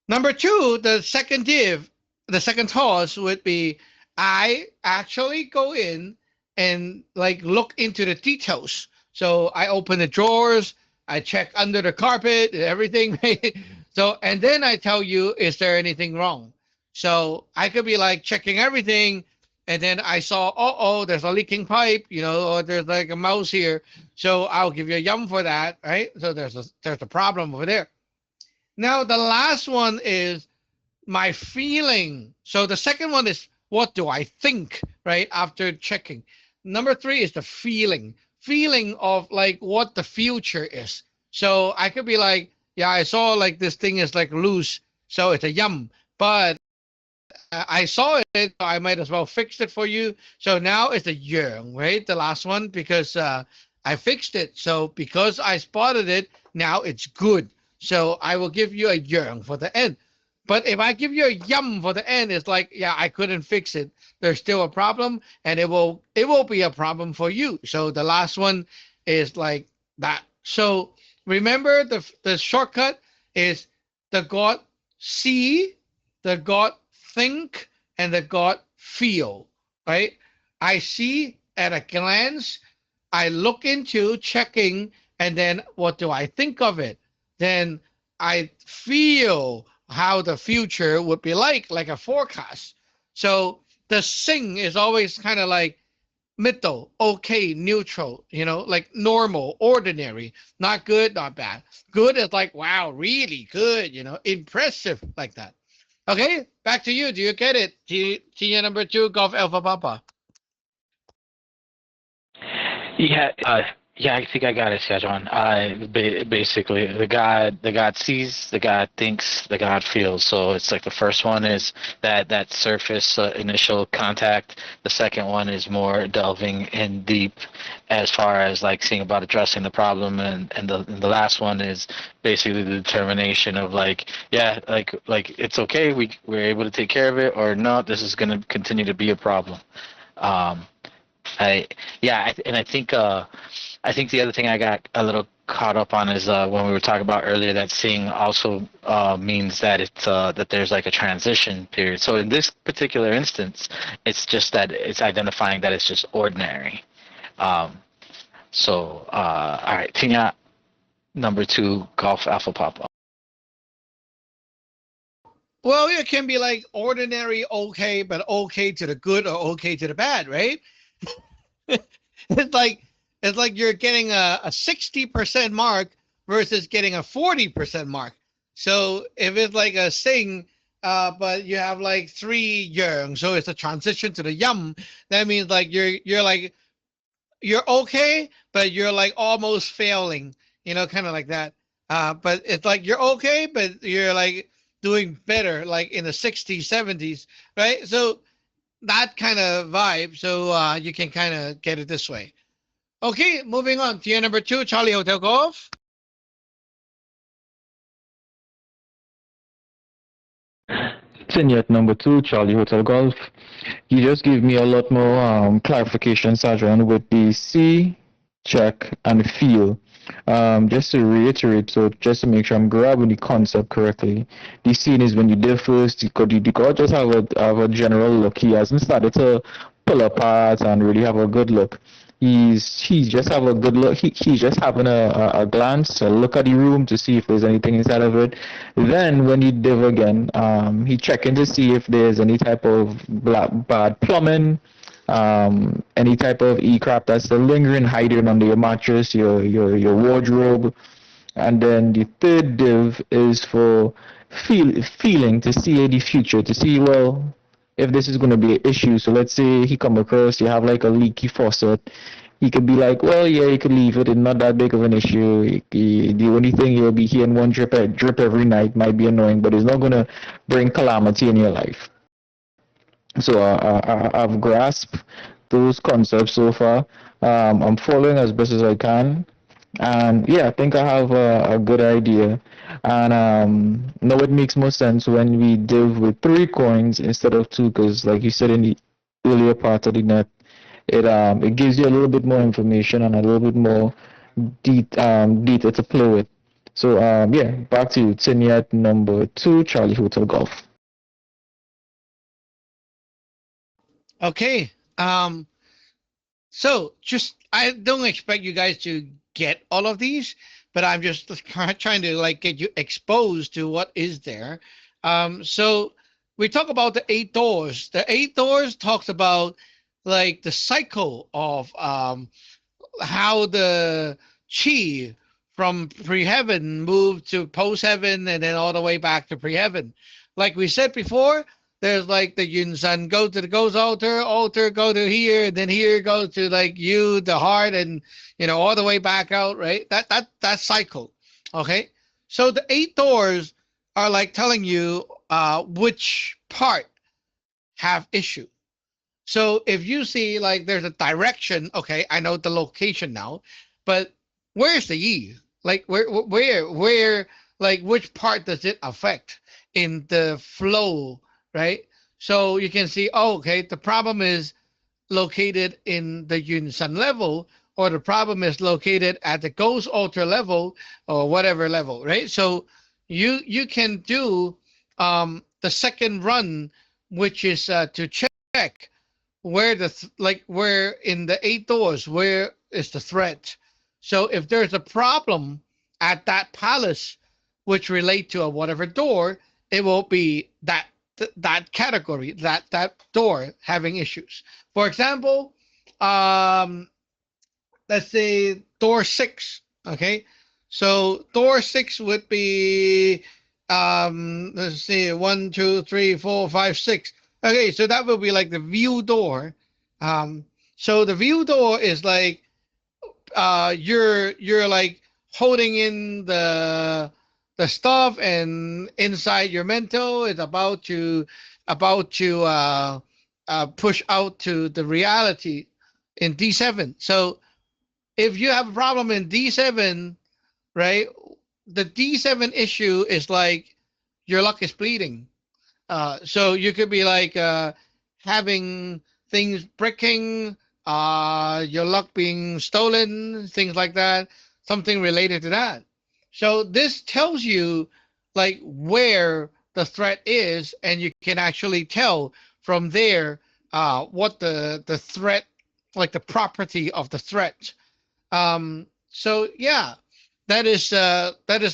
Number two, the second div, the second toss would be I actually go in and like look into the details. So I open the drawers, I check under the carpet, everything. So, and then I tell you, is there anything wrong? So I could be like checking everything, and then I saw, oh, there's a leaking pipe, or there's like a mouse here. So I'll give you a yum for that, right? So there's a problem over there. Now the last one is my feeling. So the second one is what do I think, right? After checking. Number three is the feeling of like what the future is. So I could be like, yeah, I saw like this thing is like loose, so it's a yum. But I saw it, so I might as well fix it for you. So now it's a yang, right? The last one, because I fixed it. So because I spotted it, now it's good. So I will give you a yang for the end. But if I give you a yum for the end, it's like, yeah, I couldn't fix it. There's still a problem, and it will be a problem for you. So the last one is like that. So remember the shortcut is the God see, the God think, and the God feel, right? I see at a glance, I look into checking, and then what do I think of it? Then I feel how the future would be like a forecast. So the sing is always kind of like middle, okay, neutral, like normal, ordinary, not good, not bad. Good is like, wow, really good, impressive, like that. Okay, back to you. Do you get it? Tia number 2, Golf Alpha Papa. Yeah, I think I got it, John. Basically, the God sees, the God thinks, the God feels. So it's like the first one is that surface initial contact. The second one is more delving in deep, as far as like seeing about addressing the problem, and the last one is basically the determination of like, yeah, like it's okay, we're able to take care of it, or no, this is going to continue to be a problem. I think the other thing I got a little caught up on is when we were talking about earlier that seeing also means that it's that there's like a transition period. So in this particular instance, it's just that it's identifying that it's just ordinary. All right, Tina, number 2, Golf Alpha Papa. Well, it can be like ordinary, okay, but okay to the good or okay to the bad, right? It's like you're getting a 60% mark versus getting a 40% mark. So if it's like a sing, but you have like 3 yang, so it's a transition to the yum. That means like you're okay, but you're like almost failing, kind of like that. But it's like you're okay, but you're like doing better, like in the 60s, 70s, right? So that kind of vibe. So you can kind of get it this way. Okay, moving on. Tier number 2, Charlie Hotel Golf. Yet number 2, Charlie Hotel Golf. You just give me a lot more clarification, Sergeant, with the see, check, and feel. Just to reiterate, so just to make sure I'm grabbing the concept correctly, the scene is when you did first, you could just have a general look. He hasn't started to pull apart and really have a good look. He's just have a good look. He's just having a glance, a look at the room to see if there's anything inside of it. Then when you div again, he checking to see if there's any type of bad plumbing, any type of e-crap that's still lingering, hiding under your mattress, your wardrobe. And then the third div is for feeling to see the future, to see, well, if this is going to be an issue. So let's say he come across, you have like a leaky faucet. He could be like, well, yeah, you could leave it. It's not that big of an issue. The only thing you'll be hearing one drip every night might be annoying, but it's not going to bring calamity in your life. So I've grasped those concepts so far. I'm following as best as I can. And yeah, I think I have a good idea. And now it makes more sense when we div with 3 coins instead of 2, because like you said in the earlier part of the net, it gives you a little bit more information and a little bit more data to play with. So yeah, back to you. Tiniat number 2, Charlie Hotel Golf. Okay. So just I don't expect you guys to get all of these, but I'm just trying to like get you exposed to what is there. So we talk about the 8 doors. The 8 doors talks about like the cycle of how the chi from pre-heaven moved to post-heaven and then all the way back to pre-heaven. Like we said before, there's like the Yun Sun go to the ghost altar go to here, and then here go to like you, the heart, and all the way back out, right? That cycle. Okay. So the 8 doors are like telling you which part have issue. So if you see like there's a direction, okay, I know the location now, but where's the yi? Like where like which part does it affect in the flow, right? So you can see, oh, okay, the problem is located in the Yun Sun level, or the problem is located at the ghost altar level, or whatever level, right? So you can do the second run, which is to check where where in the 8 doors, where is the threat. So if there's a problem at that palace which relate to a whatever door, it will be that category, that door having issues. For example, let's say door 6. Okay, so door 6 would be let's see, 1 2 3 4 5 6. Okay, so that will be like the view door. So the view door is like you're like holding in the stuff, and inside your mental is about to push out to the reality in D7. So if you have a problem in D7, right, the D7 issue is like your luck is bleeding. So you could be like having things breaking, your luck being stolen, things like that, something related to that. So this tells you like where the threat is, and you can actually tell from there what the threat, like the property of the threat. So yeah, that is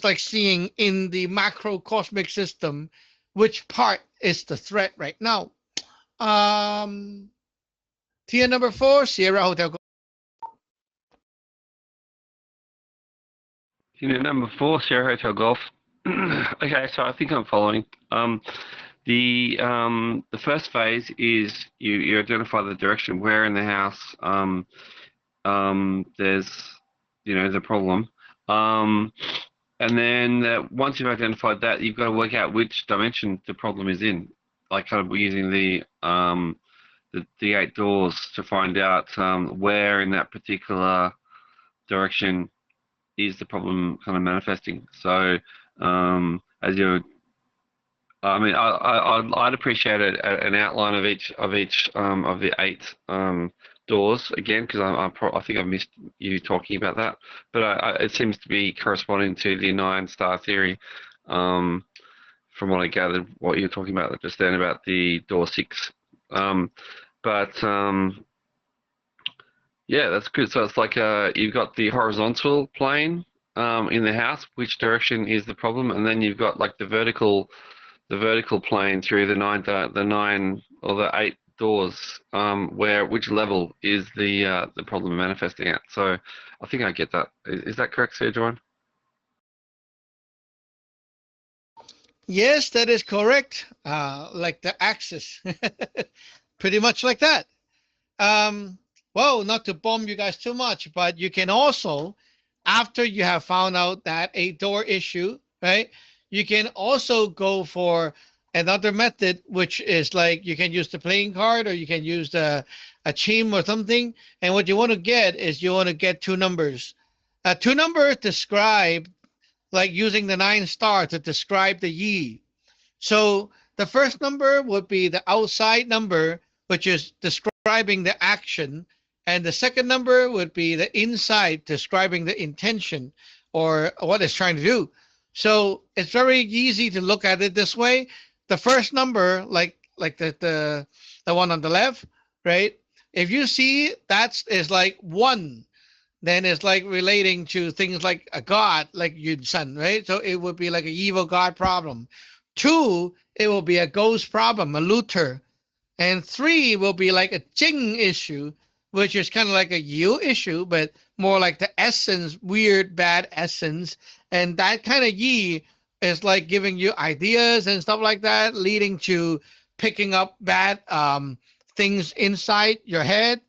like seeing in the macro cosmic system which part is the threat right now. Tier number 4, Sierra Hotel. Unit number 4, Sierra Hotel Golf. Okay, so I think I'm following. The first phase is you identify the direction where in the house there's the problem, and then once you've identified that, you've got to work out which dimension the problem is in, like kind of using the 8 doors to find out where in that particular direction is the problem kind of manifesting. So as you're, I mean, I'd appreciate an outline of each of the 8 doors again, because I think I've missed you talking about that. But it seems to be corresponding to the 9-star theory, from what I gathered, what you're talking about just then about the door 6. Yeah, that's good. So it's like you've got the horizontal plane in the house, which direction is the problem, and then you've got like the vertical plane through the 9 or the 8 doors, which level is the problem manifesting at. So I think I get that. Is that correct, Sir John? Yes, that is correct. Like the axis, pretty much like that. Well, not to bomb you guys too much, but you can also, after you have found out that a door issue, right? You can also go for another method, which is like you can use the playing card or you can use a chim or something. And what you want to get is you want to get two numbers. Two numbers describe, like using the 9 star to describe the yi. So the first number would be the outside number, which is describing the action. And the second number would be the inside, describing the intention or what it's trying to do. So it's very easy to look at it this way. The first number, like the one on the left, right? If you see that is like 1, then it's like relating to things like a god, like Yun Sun, right? So it would be like an evil god problem. 2, it will be a ghost problem, a looter. And 3 will be like a Jing issue, which is kind of like a Yu issue, but more like the essence, weird, bad essence. And that kind of Yi is like giving you ideas and stuff like that, leading to picking up bad things inside your head.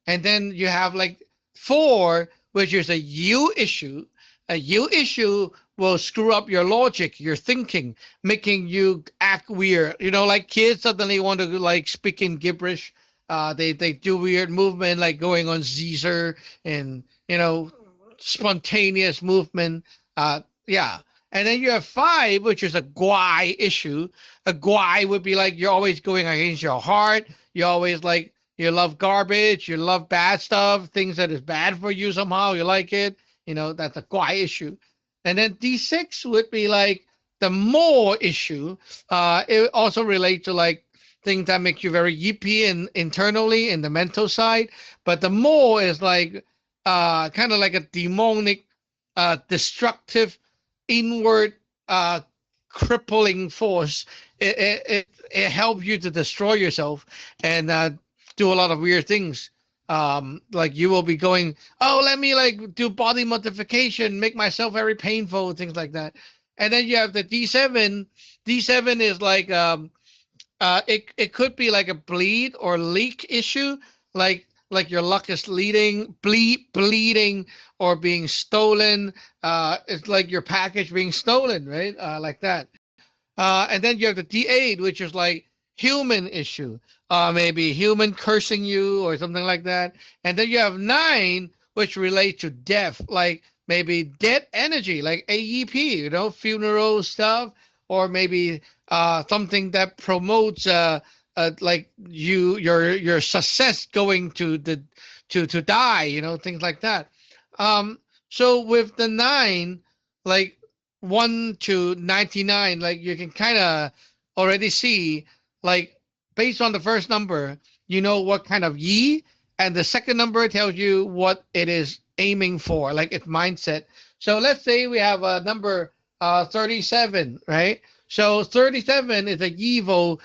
And then you have like 4, which is a Yu issue. A Yu issue will screw up your logic, your thinking, making you act weird. You know, like kids suddenly want to like speak in gibberish. They do weird movement, like going on Caesar and, you know, spontaneous movement. Yeah. And then you have 5, which is a guai issue. A guai would be like you're always going against your heart. You always like, you love garbage. You love bad stuff, things that is bad for you somehow. You like it. You know, that's a guai issue. And then D6 would be like the more issue. It also relates to like things that make you very yippy and internally in the mental side. But the more is like kind of like a demonic, destructive, inward, crippling force. It helps you to destroy yourself and do a lot of weird things. Like you will be going, oh, let me like do body modification, make myself very painful, things like that. And then you have the D7. D7 is like it could be like a bleed or leak issue, like your luck is bleeding or being stolen. It's like your package being stolen, right? Like that. And then you have the D8, which is like human issue. Maybe human cursing you or something like that. And then you have 9, which relate to death, like maybe dead energy, like AEP, you know, funeral stuff, or maybe something that promotes like your success going to die, you know, things like that. So with the 9, like 1 to 99, like you can kind of already see, like based on the first number, you know what kind of yi, and the second number tells you what it is aiming for, like its mindset. So let's say we have a number 37, right? So 37 is a evil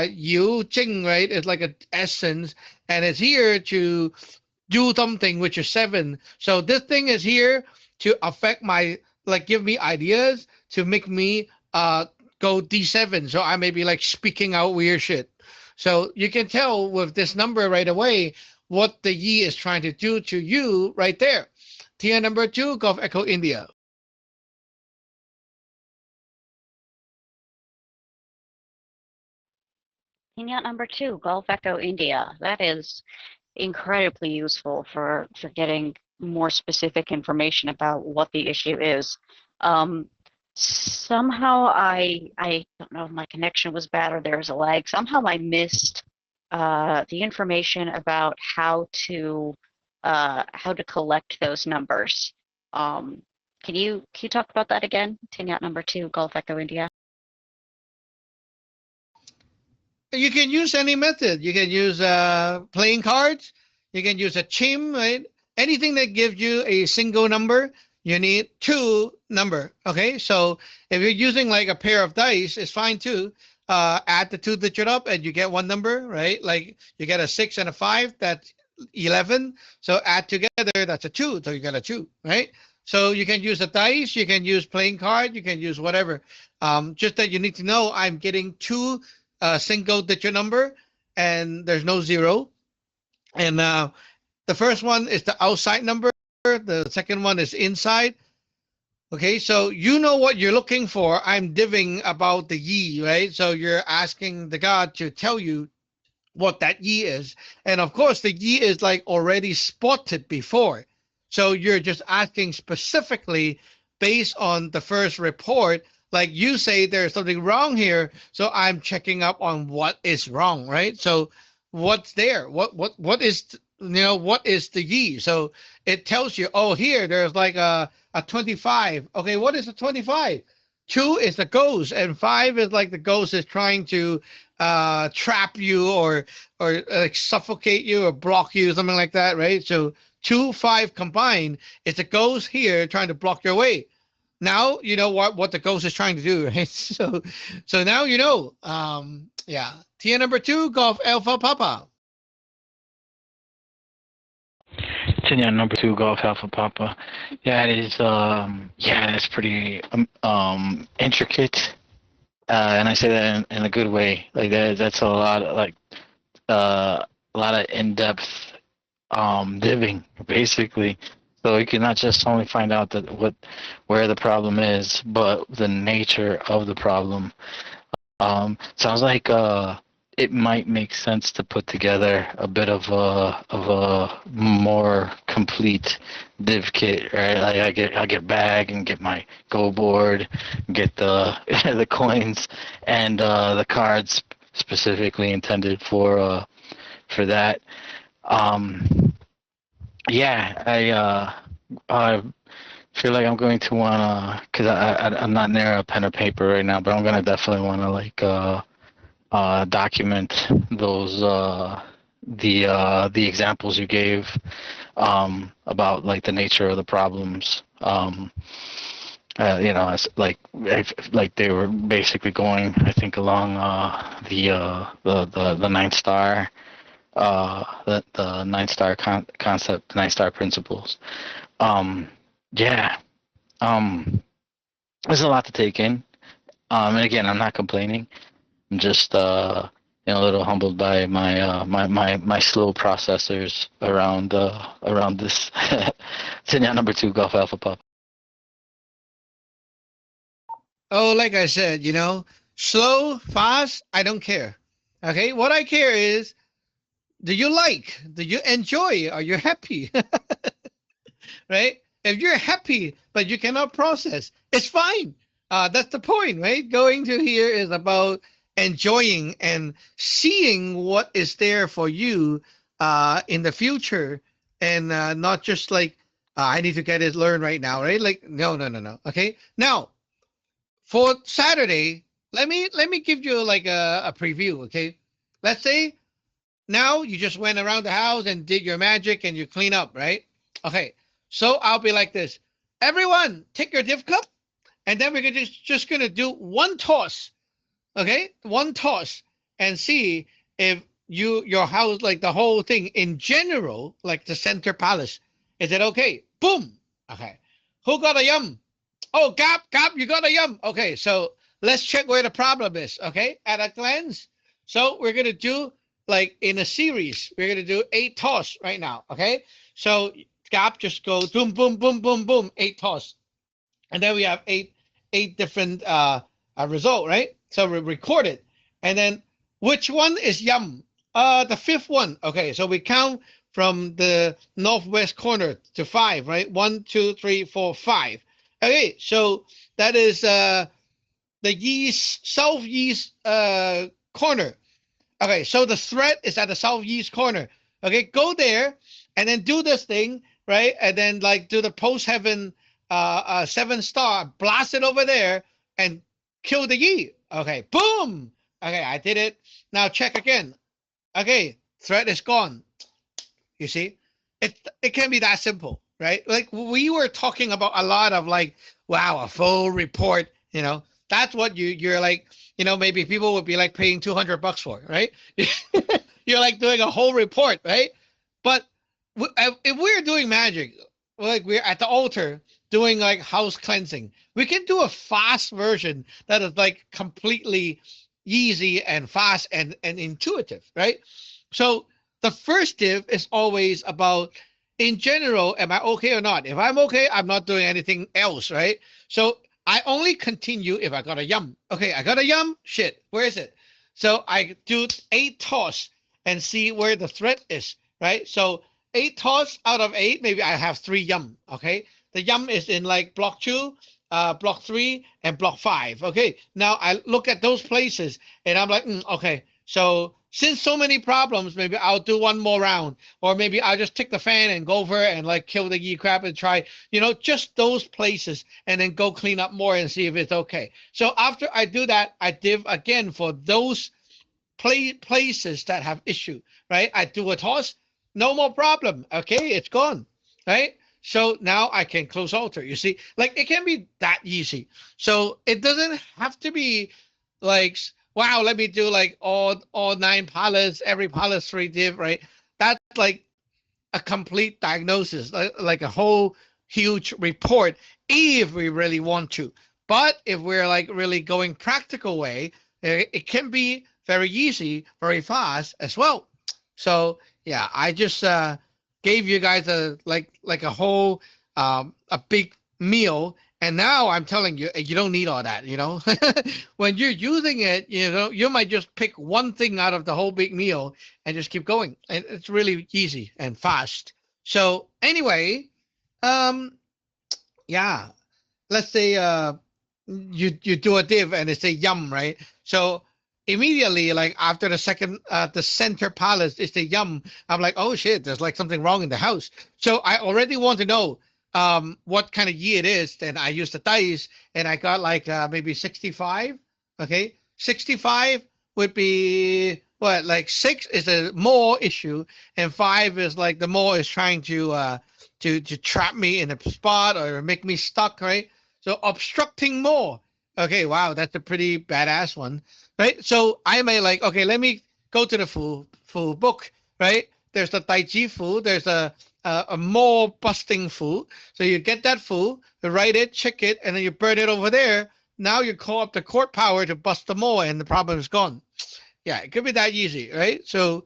yu jing, right? It's like an essence, and it's here to do something, which is 7. So this thing is here to affect my, like give me ideas to make me go D7. So I may be like speaking out weird shit. So you can tell with this number right away what the yi is trying to do to you right there. Tier number 2, Golf Echo India. And yet number 2, Golf Echo India. That is incredibly useful for getting more specific information about what the issue is. Somehow I don't know if my connection was bad or there was a lag. Somehow I missed the information about how to collect those numbers. Can you talk about that again? Tinyat number 2, Golf Echo India. You can use any method. You can use playing cards. You can use a chim, right? Anything that gives you a single number, you need 2 number. Okay, so if you're using like a pair of dice, it's fine too. add the 2-digit up and you get one number, right? Like you get a 6 and a 5, that's 11. So add together, that's a 2. So you get a 2, right? So you can use a dice, you can use playing card, you can use whatever. Just that you need to know I'm getting 2 single digit number and there's no 0. And the first one is the outside number. The second one is inside. Okay, so you know what you're looking for. I'm diving about the yi, right? So you're asking the god to tell you what that yi is. And of course, the yi is like already spotted before. So you're just asking specifically based on the first report. Like you say there's something wrong here. So I'm checking up on what is wrong, right? So what's there? What is what is the yi? So it tells you, oh, here there's like a 25. Okay, what is a 25? 2 is the ghost, and 5 is like the ghost is trying to trap you or like suffocate you or block you, something like that, right? So 2, 5 combined, it's a ghost here trying to block your way. Now you know what the ghost is trying to do, right? So now you know. Yeah. Tier number 2, Golf Alpha Papa. Tier number 2, Golf Alpha Papa. Yeah, it is. Yeah, it's pretty intricate, and I say that in a good way. Like that's a lot of a lot of in-depth diving, basically. So you can not just only find out where the problem is, but the nature of the problem. Sounds like it might make sense to put together a bit of a more complete div kit, right? Like I get bag and get my go board, get the the coins and the cards specifically intended for that. Yeah, I feel like I'm going to wanna, cause I'm not near a pen or paper right now, but I'm gonna definitely wanna like document those the examples you gave about like the nature of the problems. It's like they were basically going, I think, along the 9 star. The 9 star concept, 9 star principles. There's a lot to take in. And again, I'm not complaining. I'm just a little humbled by my slow processors around this. Senior number 2, Golf Alpha Pop. Oh, like I said, slow, fast, I don't care. Okay, what I care is, do you enjoy? Are you happy? Right? If you're happy, but you cannot process, it's fine. That's the point, right? Going to here is about enjoying and seeing what is there for you in the future, and not just like, I need to get it learned right now, right? Like, no. Okay. Now, for Saturday, let me give you like a preview. Okay. Let's say now you just went around the house and did your magic and you clean up, right? Okay. So I'll be like this. Everyone, take your div cup, and then we're just gonna do one toss. Okay, one toss, and see if your house, like the whole thing in general, like the center palace, is it okay? Boom. Okay. Who got a yum? Oh, Gap, you got a yum. Okay, so let's check where the problem is. Okay, at a glance. So we're gonna do like in a series. We're gonna do 8 toss right now. Okay, so Gap just goes boom, boom, boom, boom, boom, 8 toss, and then we have eight different result, right? So we record it, and then which one is yum? The 5th one. Okay, so we count from the northwest corner to 5, right? 1, 2, 3, 4, 5. Okay, so that is the southeast corner. Okay, so the thread is at the southeast corner. Okay, go there and then do this thing, right? And then like do the post heaven 7 star, blast it over there and kill the yi. Okay, boom. Okay, I did it. Now check again. Okay, thread is gone. You see, it can be that simple, right? Like we were talking about a lot of like, wow, a full report, That's what you're like, maybe people would be like paying $200 for, right? You're like doing a whole report, right? But if we're doing magic, like we're at the altar doing like house cleansing, we can do a fast version that is like completely easy and fast and intuitive, right? So the first div is always about, in general, am I okay or not? If I'm okay, I'm not doing anything else, right? So I only continue if I got a yum. Okay, I got a yum. Shit, where is it? So I do 8 toss and see where the threat is, right? So 8 toss out of 8, maybe I have 3 yum. Okay, the yum is in like block 2, block 3, and block 5. Okay, now I look at those places and I'm like, okay, so since so many problems, maybe I'll do one more round, or maybe I'll just take the fan and go over and like kill the Yi crab and try, just those places, and then go clean up more and see if it's okay. So after I do that, I div again for those places that have issue, right? I do a toss, no more problem. Okay, it's gone, right? So now I can close altar. You see, like it can be that easy. So it doesn't have to be like, wow, let me do like all 9 pallets, every pallet 3 div, right? That's like a complete diagnosis, like a whole huge report if we really want to. But if we're like really going practical way, it can be very easy, very fast as well. So yeah, I just gave you guys a a whole a big meal. And now I'm telling you, you don't need all that, When you're using it, you might just pick one thing out of the whole big meal and just keep going. And it's really easy and fast. So anyway, yeah, let's say you do a div and it's a yum, right? So immediately, like after the second, the center palace is the yum. I'm like, oh shit, there's like something wrong in the house. So I already want to know what kind of yi it is. Then I use the dice and I got like maybe 65. Okay, 65 would be what, like 6 is a more issue, and 5 is like the more is trying to trap me in a spot or make me stuck, right? So obstructing more. Okay, wow, that's a pretty badass one, right? So I may like, okay, let me go to the full book, right? There's the Taiji Fu, there's a more busting Fu. So you get that Fu, you write it, check it, and then you burn it over there. Now you call up the court power to bust the more, and the problem is gone. Yeah, it could be that easy, right? So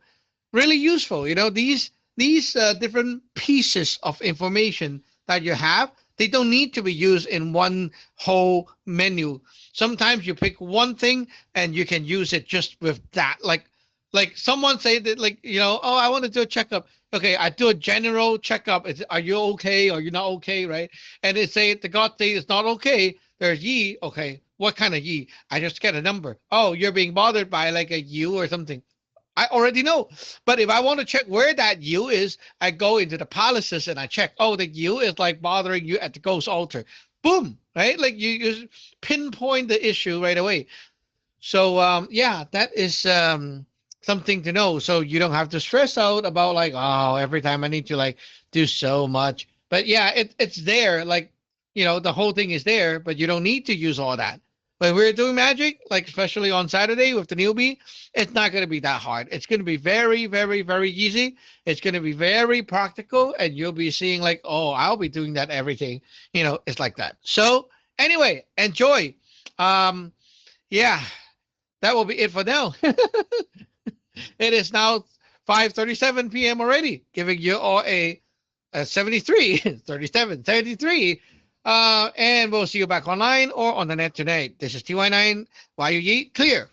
really useful. These different pieces of information that you have, they don't need to be used in one whole menu. Sometimes you pick one thing and you can use it just with that. Like someone say that, like, oh, I want to do a checkup. Okay, I do a general checkup. Are you okay or you're not okay, right? And they say the God say it's not okay. There's yi. Okay, what kind of yi? I just get a number. Oh, you're being bothered by like a you or something. I already know. But if I want to check where that you is, I go into the palaces and I check. Oh, the you is like bothering you at the ghost altar. Boom, right? Like you pinpoint the issue right away. So yeah, that is something to know. So you don't have to stress out about like, oh, every time I need to like do so much. But yeah, it's there. Like, the whole thing is there, but you don't need to use all that. When we're doing magic, like especially on Saturday with the newbie, it's not going to be that hard. It's going to be very, very, very easy. It's going to be very practical, and you'll be seeing like, oh, I'll be doing that everything. It's like that. So anyway, enjoy. Yeah, that will be it for now. It is now 5:37 p.m. already, giving you all a 73, 37, 73. And we'll see you back online or on the net tonight. This is TY9, YU clear.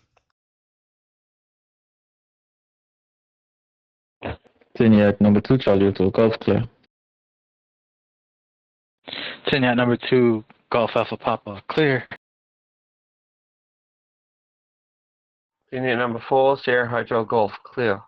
Tiniac number 2, Charlie Hotel Golf clear. Tiniac number 2, Golf Alpha Papa clear. Unit number 4, Sierra Hotel Golf, clear.